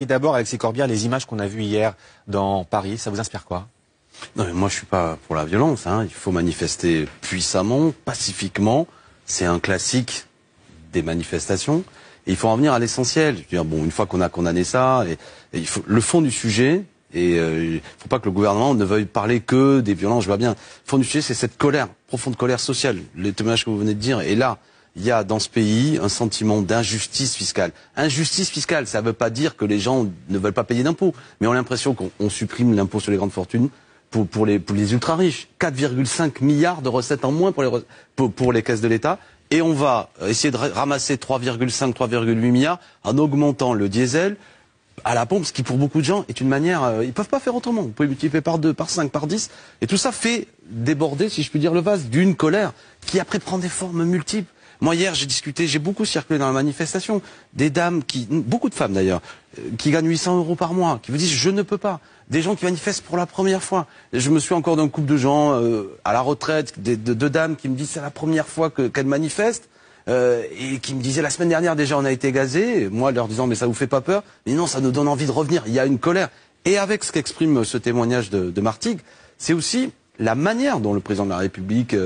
Et d'abord, Alexis Corbière, les images qu'on a vues hier dans Paris, ça vous inspire quoi? Non, mais moi je suis pas pour la violence. Il faut manifester puissamment, pacifiquement. C'est un classique des manifestations. Et il faut en venir à l'essentiel. Je veux dire, bon, une fois qu'on a condamné ça, et il faut le fond du sujet. Et il faut pas que le gouvernement ne veuille parler que des violences. Je vois bien. Le fond du sujet, c'est cette colère, profonde colère sociale. Les témoignages que vous venez de dire. Et là, il y a dans ce pays un sentiment d'injustice fiscale. Injustice fiscale, ça ne veut pas dire que les gens ne veulent pas payer d'impôts, mais on a l'impression qu'on supprime l'impôt sur les grandes fortunes pour les ultra riches. 4,5 milliards de recettes en moins pour les caisses de l'État. Et on va essayer de ramasser 3,5, 3,8 milliards en augmentant le diesel à la pompe, ce qui pour beaucoup de gens est une manière, ils peuvent pas faire autrement. Vous pouvez multiplier par 2, par 5, par 10. Et tout ça fait déborder, si je puis dire, le vase d'une colère qui après prend des formes multiples. Moi hier j'ai beaucoup circulé dans la manifestation, des dames beaucoup de femmes d'ailleurs, qui gagnent 800 € par mois, qui vous disent je ne peux pas. Des gens qui manifestent pour la première fois. Je me suis encore d'un couple de gens à la retraite, deux dames qui me disent c'est la première fois qu'elles manifestent. Et qui me disaient la semaine dernière déjà on a été gazés, moi leur disant mais ça vous fait pas peur? Mais non, ça nous donne envie de revenir, il y a une colère. Et avec ce qu'exprime ce témoignage de Martigues, c'est aussi la manière dont le président de la République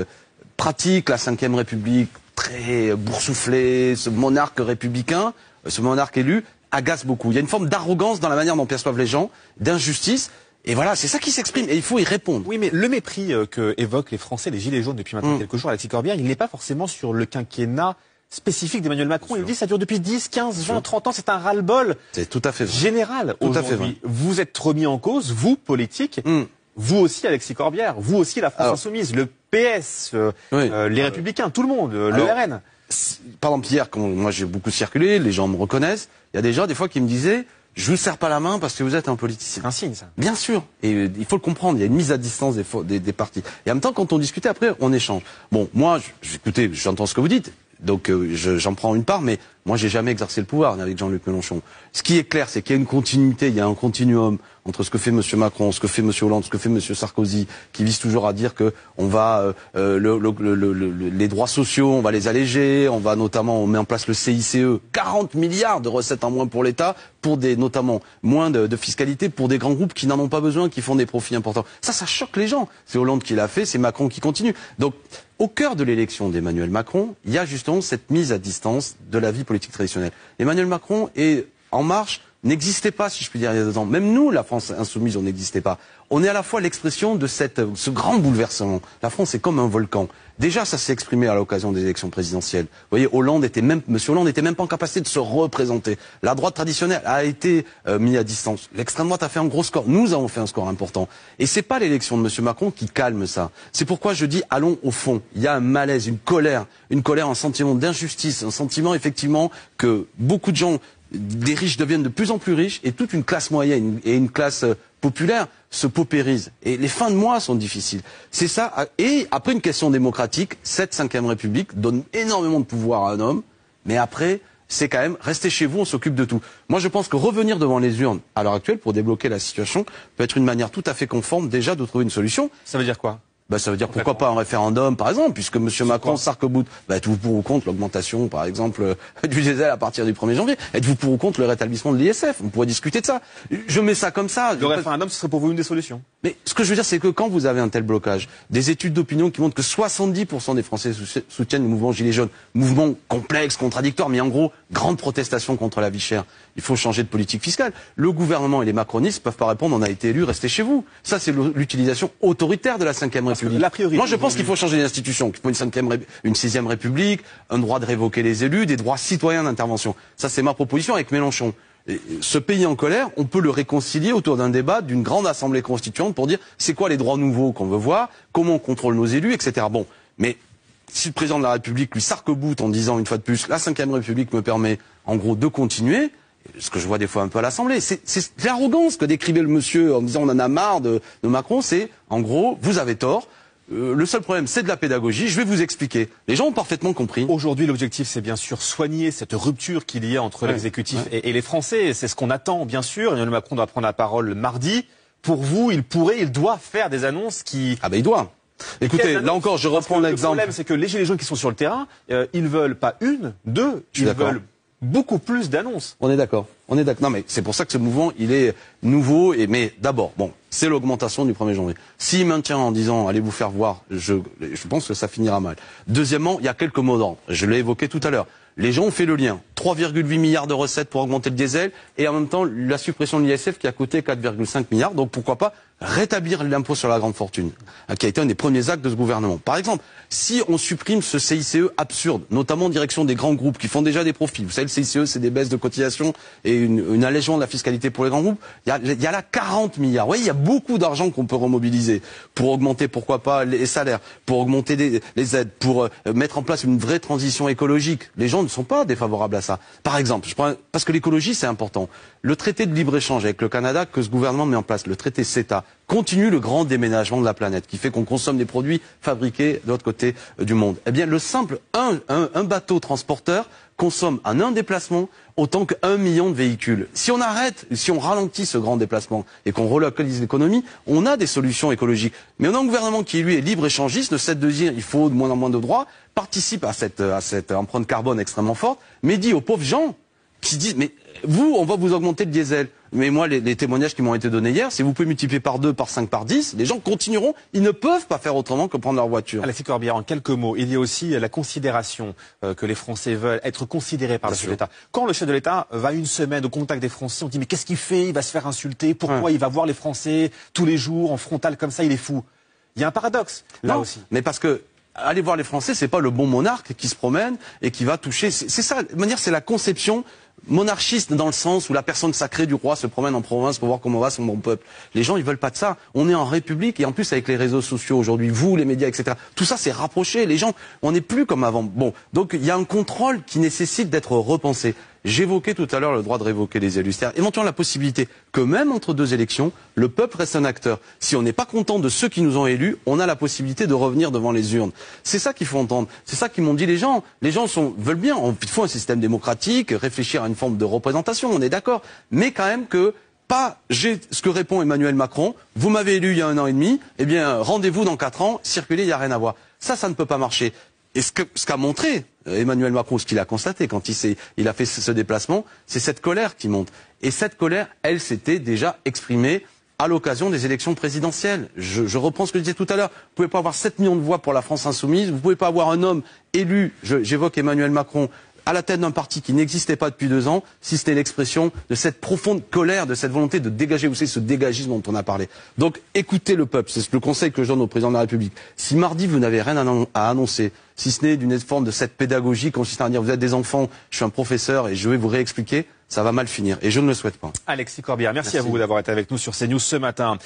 pratique la Ve République, très boursouflé, ce monarque républicain, ce monarque élu, agace beaucoup. Il y a une forme d'arrogance dans la manière dont perçoivent les gens, d'injustice. Et voilà, c'est ça qui s'exprime et il faut y répondre. Oui, mais le mépris que évoquent les Français, les Gilets jaunes depuis maintenant quelques jours, Alexis Corbière, il n'est pas forcément sur le quinquennat spécifique d'Emmanuel Macron. Il dit que ça dure depuis 10, 15, 20, 30 ans, c'est un ras-le-bol général. Aujourd'hui, vous êtes remis en cause, vous, politique, vous aussi, Alexis Corbière, vous aussi, la France Insoumise, le PS, les Républicains, tout le monde, le RN. Par exemple, hier, quand moi j'ai beaucoup circulé, les gens me reconnaissent, il y a des gens, des fois, qui me disaient je vous serre pas la main parce que vous êtes un politicien. C'est un signe, ça. Bien sûr. Et il faut le comprendre. Il y a une mise à distance des partis. Et en même temps, quand on discutait, après, on échange. Bon, moi, écoutez, j'entends ce que vous dites. Donc, j'en prends une part, mais moi, j'ai jamais exercé le pouvoir avec Jean-Luc Mélenchon. Ce qui est clair, c'est qu'il y a une continuité, il y a un continuum entre ce que fait M. Macron, ce que fait M. Hollande, ce que fait M. Sarkozy, qui vise toujours à dire que on va les droits sociaux, on va les alléger, on va notamment on met en place le CICE, 40 milliards de recettes en moins pour l'État, pour notamment moins de fiscalité pour des grands groupes qui n'en ont pas besoin, qui font des profits importants. Ça choque les gens. C'est Hollande qui l'a fait, c'est Macron qui continue. Donc, au cœur de l'élection d'Emmanuel Macron, il y a justement cette mise à distance de la vie politique traditionnelle. Emmanuel Macron et En Marche n'existait pas, si je puis dire, il y a 2 ans. Même nous, la France insoumise, on n'existait pas. On est à la fois l'expression de ce grand bouleversement. La France est comme un volcan. Déjà, ça s'est exprimé à l'occasion des élections présidentielles. Vous voyez, M. Hollande n'était même pas en capacité de se représenter. La droite traditionnelle a été mise à distance. L'extrême droite a fait un gros score. Nous avons fait un score important. Et c'est pas l'élection de M. Macron qui calme ça. C'est pourquoi je dis, allons au fond. Il y a un malaise, une colère, un sentiment d'injustice, un sentiment effectivement que beaucoup de gens, des riches deviennent de plus en plus riches et toute une classe moyenne et une classe populaire se paupérise. Et les fins de mois sont difficiles. C'est ça. Et après une question démocratique, cette Ve République donne énormément de pouvoir à un homme, mais après, c'est quand même, restez chez vous, on s'occupe de tout. Moi, je pense que revenir devant les urnes, à l'heure actuelle, pour débloquer la situation, peut être une manière tout à fait conforme, déjà, de trouver une solution. Ça veut dire quoi? Ça veut dire pourquoi pas un référendum, par exemple, puisque M. Macron s'arc-boute. Êtes-vous pour ou contre l'augmentation, par exemple, du diesel à partir du 1er janvier? Êtes-vous pour ou contre le rétablissement de l'ISF? On pourrait discuter de ça. Je mets ça comme ça. Le référendum, ce serait pour vous une des solutions? Mais ce que je veux dire, c'est que quand vous avez un tel blocage, des études d'opinion qui montrent que 70% des Français soutiennent le mouvement Gilets jaunes, mouvement complexe, contradictoire, mais en gros, grande protestation contre la vie chère. Il faut changer de politique fiscale. Le gouvernement et les macronistes peuvent pas répondre, on a été élus, restez chez vous. Ça, c'est l'utilisation autoritaire de la Ve République. Moi, je pense qu'il faut changer les institutions, qu'il faut une 6e République, un droit de révoquer les élus, des droits citoyens d'intervention. Ça, c'est ma proposition avec Mélenchon. Et ce pays en colère, on peut le réconcilier autour d'un débat d'une grande assemblée constituante pour dire c'est quoi les droits nouveaux qu'on veut voir, comment on contrôle nos élus, etc. Bon, mais si le président de la République lui s'arc-boute en disant une fois de plus la Ve République me permet en gros de continuer, ce que je vois des fois un peu à l'Assemblée, c'est l'arrogance que décrivait le monsieur en disant on en a marre de Macron, c'est en gros vous avez tort. Le seul problème, c'est de la pédagogie. Je vais vous expliquer. Les gens ont parfaitement compris. Aujourd'hui, l'objectif, c'est bien sûr soigner cette rupture qu'il y a entre l'exécutif et les Français. C'est ce qu'on attend, bien sûr. Emmanuel Macron doit prendre la parole mardi. Pour vous, il doit faire des annonces qui... il doit. Écoutez, là encore, je reprends l'exemple. Le problème, c'est que les Gilets jaunes qui sont sur le terrain, ils veulent pas une, deux, ils veulent beaucoup plus d'annonces. On est d'accord. On est d'accord. Non, mais c'est pour ça que ce mouvement, il est nouveau. Mais d'abord, bon, c'est l'augmentation du 1er janvier. S'il maintient en disant, allez vous faire voir, je pense que ça finira mal. Deuxièmement, il y a quelques mots d'ordre. Je l'ai évoqué tout à l'heure. Les gens ont fait le lien. 3,8 milliards de recettes pour augmenter le diesel et en même temps la suppression de l'ISF qui a coûté 4,5 milliards. Donc pourquoi pas rétablir l'impôt sur la grande fortune, qui a été un des premiers actes de ce gouvernement. Par exemple, si on supprime ce CICE absurde, notamment en direction des grands groupes qui font déjà des profits. Vous savez, le CICE, c'est des baisses de cotisations et une allègement de la fiscalité pour les grands groupes. Il y a là 40 milliards. Oui, il y a beaucoup d'argent qu'on peut remobiliser pour augmenter, pourquoi pas, les salaires, pour augmenter les aides, pour mettre en place une vraie transition écologique. Les gens ne sont pas défavorables à ça. Par exemple, parce que l'écologie, c'est important. Le traité de libre-échange avec le Canada que ce gouvernement met en place, le traité CETA, continue le grand déménagement de la planète, qui fait qu'on consomme des produits fabriqués de l'autre côté du monde. Eh bien, le simple un bateau transporteur consomme en un déplacement autant que 1 million de véhicules. Si on arrête, si on ralentit ce grand déplacement et qu'on relocalise l'économie, on a des solutions écologiques. Mais on a un gouvernement qui, lui, est libre-échangiste, ne cesse de dire il faut de moins en moins de droits, participe à cette empreinte carbone extrêmement forte, mais dit aux pauvres gens qui disent mais vous, on va vous augmenter le diesel. Mais moi, les témoignages qui m'ont été donnés hier, si vous pouvez multiplier par 2, par 5, par 10, les gens continueront, ils ne peuvent pas faire autrement que prendre leur voiture. Alexis Corbière, en quelques mots, il y a aussi la considération que les Français veulent être considérés par le chef de l'État. Quand le chef de l'État va une semaine au contact des Français, on dit mais qu'est-ce qu'il fait? Il va se faire insulter. Pourquoi il va voir les Français tous les jours en frontal comme ça? Il est fou. Il y a un paradoxe là aussi. Mais parce que aller voir les Français, c'est pas le bon monarque qui se promène et qui va toucher. C'est ça, de manière, c'est la conception monarchiste dans le sens où la personne sacrée du roi se promène en province pour voir comment va son bon peuple. Les gens, ils veulent pas de ça. On est en République et en plus avec les réseaux sociaux aujourd'hui, vous, les médias, etc. Tout ça, c'est rapproché. Les gens, on n'est plus comme avant. Bon, donc il y a un contrôle qui nécessite d'être repensé. J'évoquais tout à l'heure le droit de révoquer les élus. C'est-à-dire éventuellement la possibilité que même entre deux élections, le peuple reste un acteur. Si on n'est pas content de ceux qui nous ont élus, on a la possibilité de revenir devant les urnes. C'est ça qu'il faut entendre. C'est ça qu'ils m'ont dit les gens. Les gens veulent bien. Il faut un système démocratique, réfléchir à une forme de représentation, on est d'accord. Mais quand même que ce que répond Emmanuel Macron, vous m'avez élu il y a 1 an et demi, eh bien rendez-vous dans 4 ans, circulez, il n'y a rien à voir. Ça ne peut pas marcher. Et ce qu'a montré Emmanuel Macron, ce qu'il a constaté quand il a fait ce déplacement, c'est cette colère qui monte. Et cette colère, elle s'était déjà exprimée à l'occasion des élections présidentielles. Je reprends ce que je disais tout à l'heure. Vous pouvez pas avoir 7 millions de voix pour la France insoumise, vous pouvez pas avoir un homme élu, j'évoque Emmanuel Macron, à la tête d'un parti qui n'existait pas depuis 2 ans, si c'était l'expression de cette profonde colère, de cette volonté de dégager, vous savez, ce dégagisme dont on a parlé. Donc, écoutez le peuple, c'est le conseil que je donne au président de la République. Si mardi, vous n'avez rien à annoncer, si ce n'est d'une forme de cette pédagogie consistant à dire, vous êtes des enfants, je suis un professeur et je vais vous réexpliquer, ça va mal finir. Et je ne le souhaite pas. Alexis Corbière, merci à vous d'avoir été avec nous sur CNews ce matin.